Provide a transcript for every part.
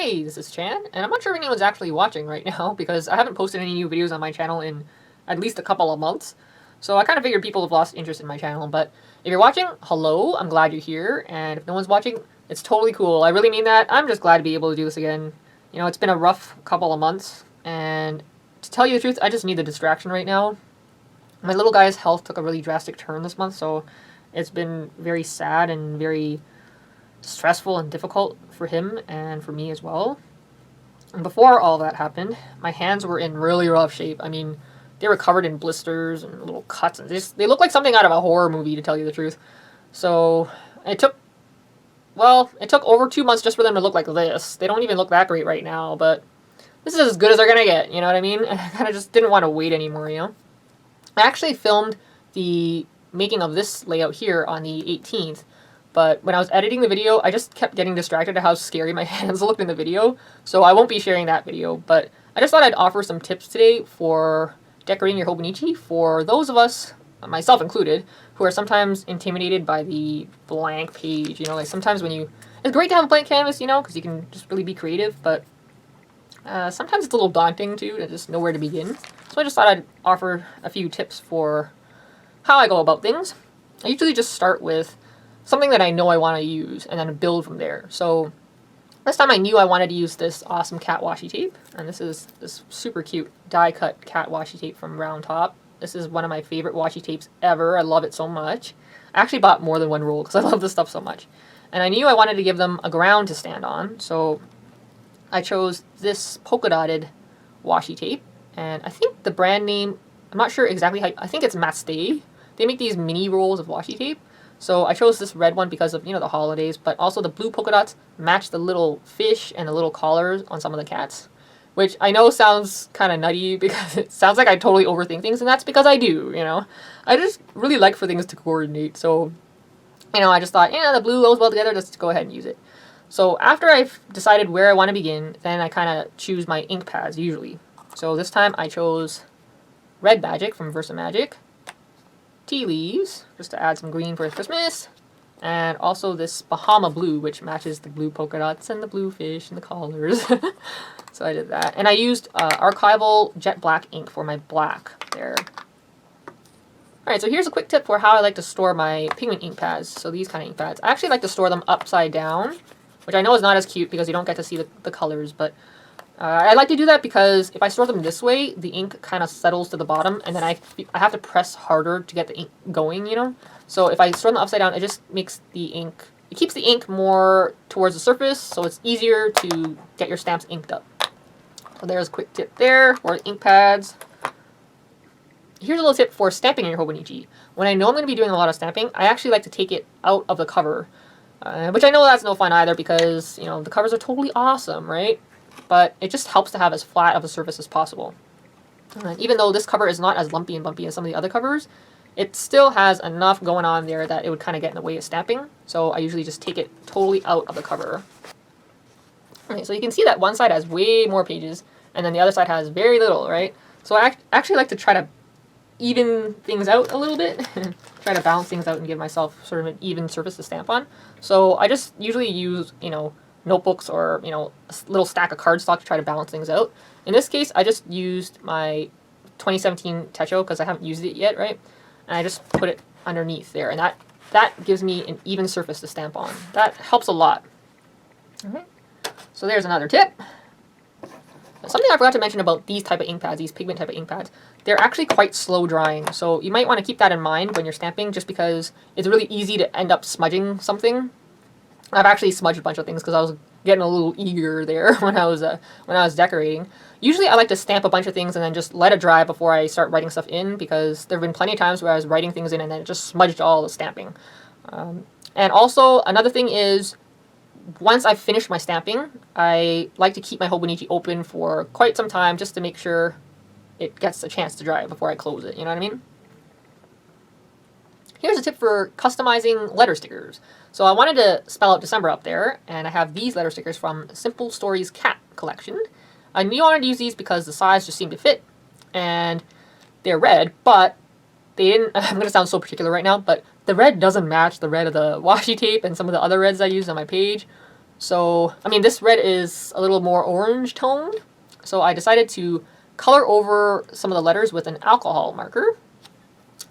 Hey, this is Chan, and I'm not sure if anyone's actually watching right now because I haven't posted any new videos on my channel in at least a couple of months. So I kind of figured people have lost interest in my channel, but if you're watching, hello, I'm glad you're here, and if no one's watching, it's totally cool. I really mean that. I'm just glad to be able to do this again. You know, it's been a rough couple of months, and to tell you the truth, I just need the distraction right now. My little guy's health took a really drastic turn this month, so it's been very sad and very stressful and difficult for him and for me as well. And before all that happened, my hands were in really rough shape. I mean, they were covered in blisters and little cuts, and they look like something out of a horror movie, to tell you the truth. So it took over 2 months just for them to look like this. They don't even look that great right now, but this is as good as they're gonna get, you know what I mean? I kind of just didn't want to wait anymore, you know? I actually filmed the making of this layout here on the 18th, but when I was editing the video, I just kept getting distracted at how scary my hands looked in the video, so I won't be sharing that video, but I just thought I'd offer some tips today for decorating your Hobonichi for those of us, myself included, who are sometimes intimidated by the blank page. You know, like sometimes it's great to have a blank canvas, you know, because you can just really be creative, but sometimes it's a little daunting too, to just know where to begin. So I just thought I'd offer a few tips for how I go about things. I usually just start with something that I know I want to use and then build from there. So this time I knew I wanted to use this awesome cat washi tape, and this is this super cute die cut cat washi tape from Round Top. This is one of my favorite washi tapes ever. I love it so much. I actually bought more than one roll because I love this stuff so much. And I knew I wanted to give them a ground to stand on, so I chose this polka dotted washi tape. And I think the brand name, I'm not sure exactly how, I think it's Mastay. They make these mini rolls of washi tape. So I chose this red one because of, you know, the holidays, but also the blue polka dots match the little fish and the little collars on some of the cats, which I know sounds kind of nutty because it sounds like I totally overthink things, and that's because I do, you know. I just really like for things to coordinate, so, you know, I just thought, yeah, the blue goes well together, let's go ahead and use it. So after I've decided where I want to begin, then I kind of choose my ink pads usually. So this time I chose Red Magic from Versa Magic, Tea Leaves, just to add some green for Christmas, and also this Bahama Blue, which matches the blue polka dots and the blue fish and the collars. So I did that. And I used Archival Jet Black ink for my black there. Alright, so here's a quick tip for how I like to store my pigment ink pads. So these kind of ink pads. I actually like to store them upside down, which I know is not as cute because you don't get to see the colors, but I like to do that because if I store them this way, the ink kind of settles to the bottom, and then I have to press harder to get the ink going, you know? So if I store them upside down, it just makes the ink, it keeps the ink more towards the surface, so it's easier to get your stamps inked up. So there's a quick tip there for ink pads. Here's a little tip for stamping in your Hobonichi. When I know I'm going to be doing a lot of stamping, I actually like to take it out of the cover, which I know that's no fun either because, you know, the covers are totally awesome, right? But it just helps to have as flat of a surface as possible. Even though this cover is not as lumpy and bumpy as some of the other covers, it still has enough going on there that it would kind of get in the way of stamping. So I usually just take it totally out of the cover. Okay, so you can see that one side has way more pages, and then the other side has very little, right? So I actually like to try to even things out a little bit, try to balance things out and give myself sort of an even surface to stamp on. So I just usually use, you know, notebooks or, you know, a little stack of cardstock to try to balance things out. In this case, I just used my 2017 Techo because I haven't used it yet, right? And I just put it underneath there, and that gives me an even surface to stamp on. That helps a lot. Okay. So there's another tip. Something I forgot to mention about these type of ink pads, these pigment type of ink pads, they're actually quite slow drying. So you might want to keep that in mind when you're stamping, just because it's really easy to end up smudging something. I've actually smudged a bunch of things because I was getting a little eager there when I was decorating. Usually I like to stamp a bunch of things and then just let it dry before I start writing stuff in, because there have been plenty of times where I was writing things in and then it just smudged all the stamping. And also another thing is, once I've finished my stamping, I like to keep my Hobonichi open for quite some time just to make sure it gets a chance to dry before I close it, you know what I mean? Here's a tip for customizing letter stickers. So I wanted to spell out December up there, and I have these letter stickers from Simple Stories Cat collection. I knew I wanted to use these because the size just seemed to fit, and they're red, but they didn't, I'm going to sound so particular right now, but the red doesn't match the red of the washi tape and some of the other reds I used on my page. So, I mean, this red is a little more orange toned. So I decided to color over some of the letters with an alcohol marker.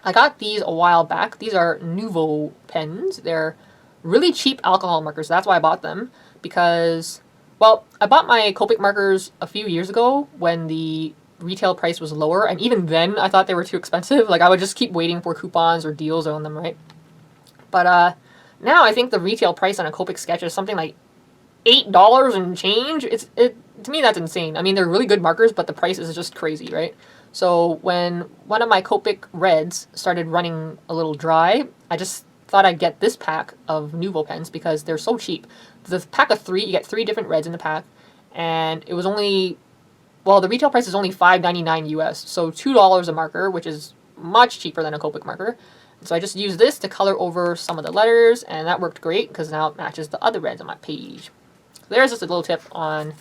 I got these a while back. These are Nouveau pens. They're really cheap alcohol markers. That's why I bought them. Because, well, I bought my Copic markers a few years ago when the retail price was lower. And even then, I thought they were too expensive. Like, I would just keep waiting for coupons or deals on them, right? But now I think the retail price on a Copic sketch is something like $8 and change. To me, that's insane. I mean, they're really good markers, but the price is just crazy, right? So when one of my Copic reds started running a little dry, I just thought I'd get this pack of Nouveau pens because they're so cheap. The pack of 3, you get 3 different reds in the pack, and it was only, well, the retail price is only $5.99 US, so $2 a marker, which is much cheaper than a Copic marker. So I just used this to color over some of the letters, and that worked great because now it matches the other reds on my page. So there's just a little tip on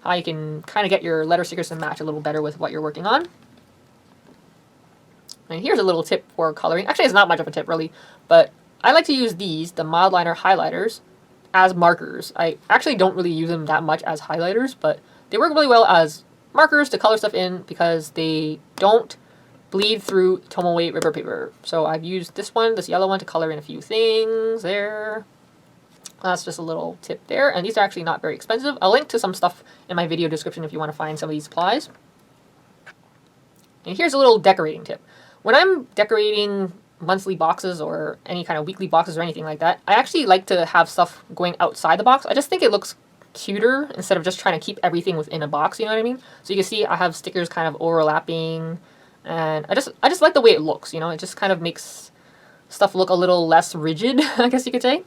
how you can kind of get your letter stickers to match a little better with what you're working on. And here's a little tip for coloring. Actually, it's not much of a tip, really, but I like to use these, the mild liner highlighters, as markers. I actually don't really use them that much as highlighters, but they work really well as markers to color stuff in because they don't bleed through Tomoe river paper. So I've used this one, this yellow one, to color in a few things there. That's just a little tip there, and these are actually not very expensive. I'll link to some stuff in my video description if you want to find some of these supplies. And here's a little decorating tip. When I'm decorating monthly boxes or any kind of weekly boxes or anything like that, I actually like to have stuff going outside the box. I just think it looks cuter instead of just trying to keep everything within a box, you know what I mean? So you can see I have stickers kind of overlapping, and I just like the way it looks, you know? It just kind of makes stuff look a little less rigid, I guess you could say.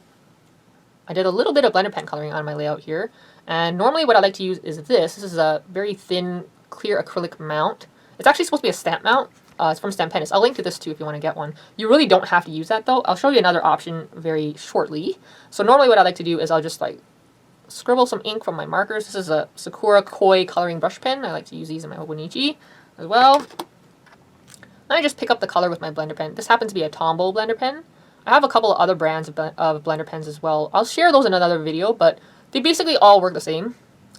I did a little bit of blender pen coloring on my layout here, and normally what I like to use is this. This is a very thin, clear acrylic mount. It's actually supposed to be a stamp mount. It's from Stampendous. I'll link to this too if you want to get one. You really don't have to use that though. I'll show you another option very shortly. So normally what I like to do is I'll just like scribble some ink from my markers. This is a Sakura Koi coloring brush pen. I like to use these in my Hobonichi as well. And I just pick up the color with my blender pen. This happens to be a Tombow blender pen. I have a couple of other brands of blender pens as well. I'll share those in another video, but they basically all work the same.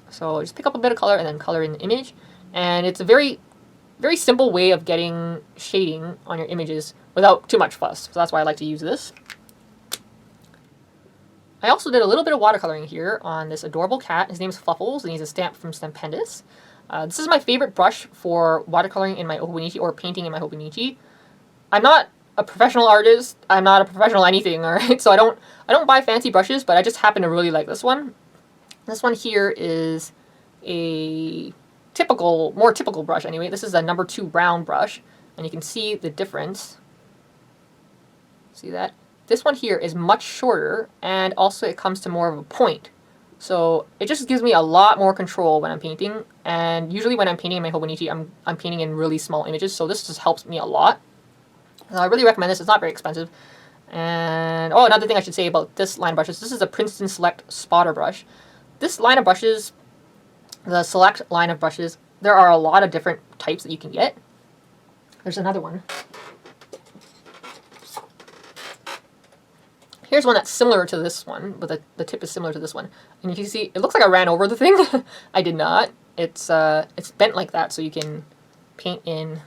So just pick up a bit of color and then color in the image. And it's a very simple way of getting shading on your images without too much fuss. So that's why I like to use this. I also did a little bit of watercoloring here on this adorable cat. His name is Fluffles, and he's a stamp from Stampendous. This is my favorite brush for watercoloring in my Hobonichi or painting in my Hobonichi. I'm not a professional artist. I'm not a professional anything, alright? So I don't buy fancy brushes, but I just happen to really like this one. This one here is a more typical brush anyway. This is a number 2 brown brush, and you can see the difference. See that? This one here is much shorter, and also it comes to more of a point. So it just gives me a lot more control when I'm painting, and usually when I'm painting in my Hobonichi, I'm painting in really small images, so this just helps me a lot. I really recommend this. It's not very expensive. And, oh, another thing I should say about this line of brushes, this is a Princeton Select Spotter brush. This line of brushes, the Select line of brushes, there are a lot of different types that you can get. There's another one. Here's one that's similar to this one, but the tip is similar to this one. And you can see, it looks like I ran over the thing. I did not. It's bent like that, so you can paint in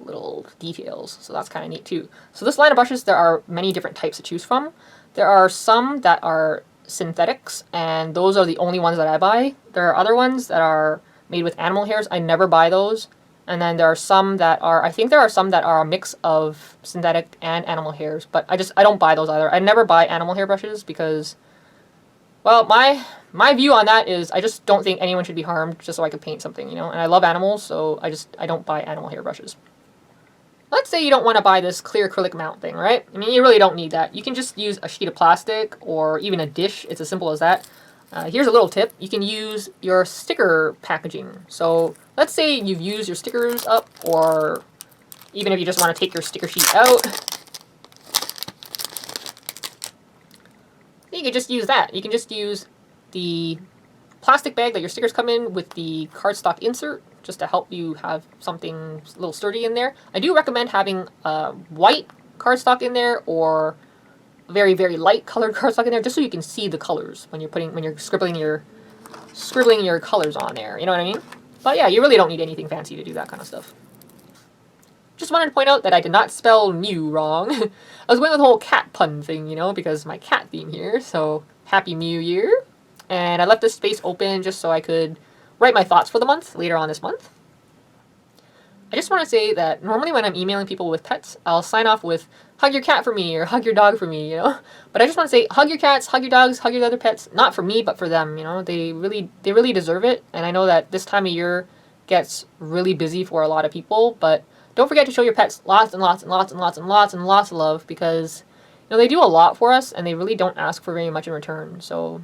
little details, so that's kind of neat too. So this line of brushes, there are many different types to choose from. There are some that are synthetics, and those are the only ones that I buy. There are other ones that are made with animal hairs. I never buy those. And then there are some that are, I think there are some that are a mix of synthetic and animal hairs, but I don't buy those either. I never buy animal hair brushes because, well, my view on that is I just don't think anyone should be harmed just so I could paint something, you know? And I love animals, so I don't buy animal hair brushes. Let's say you don't want to buy this clear acrylic mount thing, right? I mean, you really don't need that. You can just use a sheet of plastic or even a dish. It's as simple as that. Here's a little tip. You can use your sticker packaging. So let's say you've used your stickers up, or even if you just want to take your sticker sheet out, you can just use that. You can just use the plastic bag that your stickers come in with the cardstock insert, just to help you have something a little sturdy in there. I do recommend having white cardstock in there or very, very light colored cardstock in there, just so you can see the colors when you're scribbling your colors on there. You know what I mean? But yeah, you really don't need anything fancy to do that kind of stuff. Just wanted to point out that I did not spell Mew wrong. I was going with the whole cat pun thing, you know, because my cat theme here. So Happy Mew Year. And I left this space open just so I could write my thoughts for the month later on this month. I just want to say that normally when I'm emailing people with pets, I'll sign off with hug your cat for me or hug your dog for me, you know? But I just want to say hug your cats, hug your dogs, hug your other pets, not for me, but for them, you know? They really deserve it. And I know that this time of year gets really busy for a lot of people, but don't forget to show your pets lots and lots and lots and lots and lots and lots of love, because you know they do a lot for us and they really don't ask for very much in return. So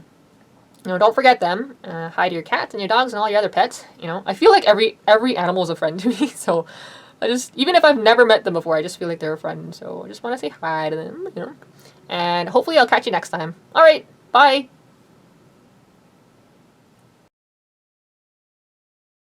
you know, don't forget them. Hi to your cats and your dogs and all your other pets. You know, I feel like every animal is a friend to me. So even if I've never met them before, I just feel like they're a friend. So I just want to say hi to them. You know, and hopefully I'll catch you next time. All right, bye.